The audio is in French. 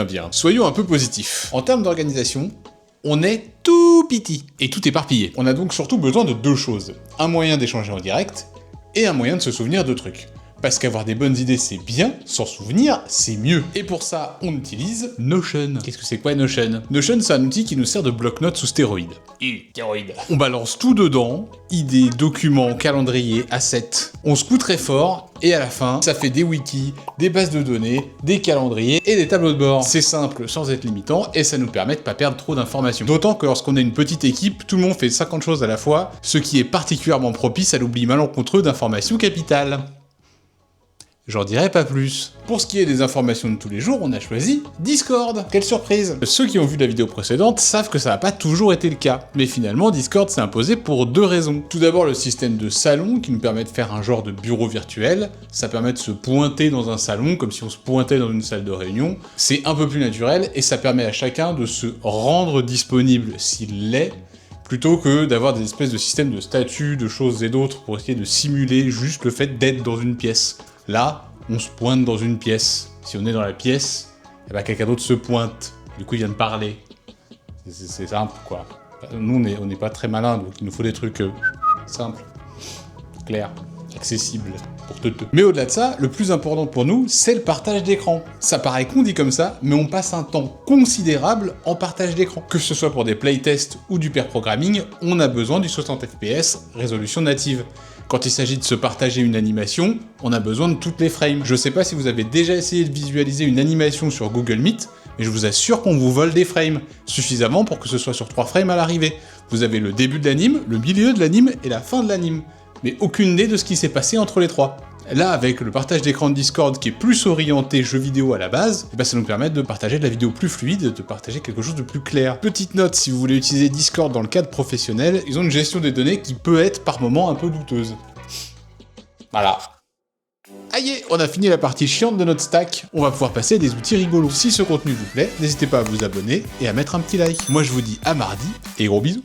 bien. Soyons un peu positifs. En termes d'organisation, on est tout petit et tout éparpillé. On a donc surtout besoin de deux choses. Un moyen d'échanger en direct et un moyen de se souvenir de trucs. Parce qu'avoir des bonnes idées c'est bien, s'en souvenir c'est mieux. Et pour ça, on utilise Notion. Qu'est-ce que c'est quoi Notion? Notion c'est un outil qui nous sert de bloc-notes sous stéroïdes. Stéroïdes. On balance tout dedans, idées, documents, calendriers, assets. On secoue très fort, et à la fin, ça fait des wikis, des bases de données, des calendriers et des tableaux de bord. C'est simple sans être limitant, et ça nous permet de pas perdre trop d'informations. D'autant que lorsqu'on est une petite équipe, tout le monde fait 50 choses à la fois, ce qui est particulièrement propice à l'oubli malencontreux d'informations capitales. J'en dirai pas plus. Pour ce qui est des informations de tous les jours, on a choisi Discord. Quelle surprise! Ceux qui ont vu la vidéo précédente savent que ça n'a pas toujours été le cas. Mais finalement, Discord s'est imposé pour deux raisons. Tout d'abord, le système de salon qui nous permet de faire un genre de bureau virtuel. Ça permet de se pointer dans un salon comme si on se pointait dans une salle de réunion. C'est un peu plus naturel et ça permet à chacun de se rendre disponible s'il l'est, plutôt que d'avoir des espèces de systèmes de statuts, de choses et d'autres pour essayer de simuler juste le fait d'être dans une pièce. Là, on se pointe dans une pièce. Si on est dans la pièce, eh ben quelqu'un d'autre se pointe. Du coup, il vient de parler. C'est simple, quoi. Nous, on n'est pas très malins, donc il nous faut des trucs simples, clairs, accessibles, pour te. Mais au-delà de ça, le plus important pour nous, c'est le partage d'écran. Ça paraît con dit comme ça, mais on passe un temps considérable en partage d'écran. Que ce soit pour des playtests ou du pair programming, on a besoin du 60 fps résolution native. Quand il s'agit de se partager une animation, on a besoin de toutes les frames. Je sais pas si vous avez déjà essayé de visualiser une animation sur Google Meet, mais je vous assure qu'on vous vole des frames, suffisamment pour que ce soit sur 3 frames à l'arrivée. Vous avez le début de l'anime, le milieu de l'anime et la fin de l'anime, mais aucune idée de ce qui s'est passé entre les trois. Là, avec le partage d'écran de Discord qui est plus orienté jeux vidéo à la base, et ben ça nous permet de partager de la vidéo plus fluide, de partager quelque chose de plus clair. Petite note, si vous voulez utiliser Discord dans le cadre professionnel, ils ont une gestion des données qui peut être par moments un peu douteuse. Voilà. Aïe, on a fini la partie chiante de notre stack, on va pouvoir passer à des outils rigolos. Si ce contenu vous plaît, n'hésitez pas à vous abonner et à mettre un petit like. Moi je vous dis à mardi, et gros bisous.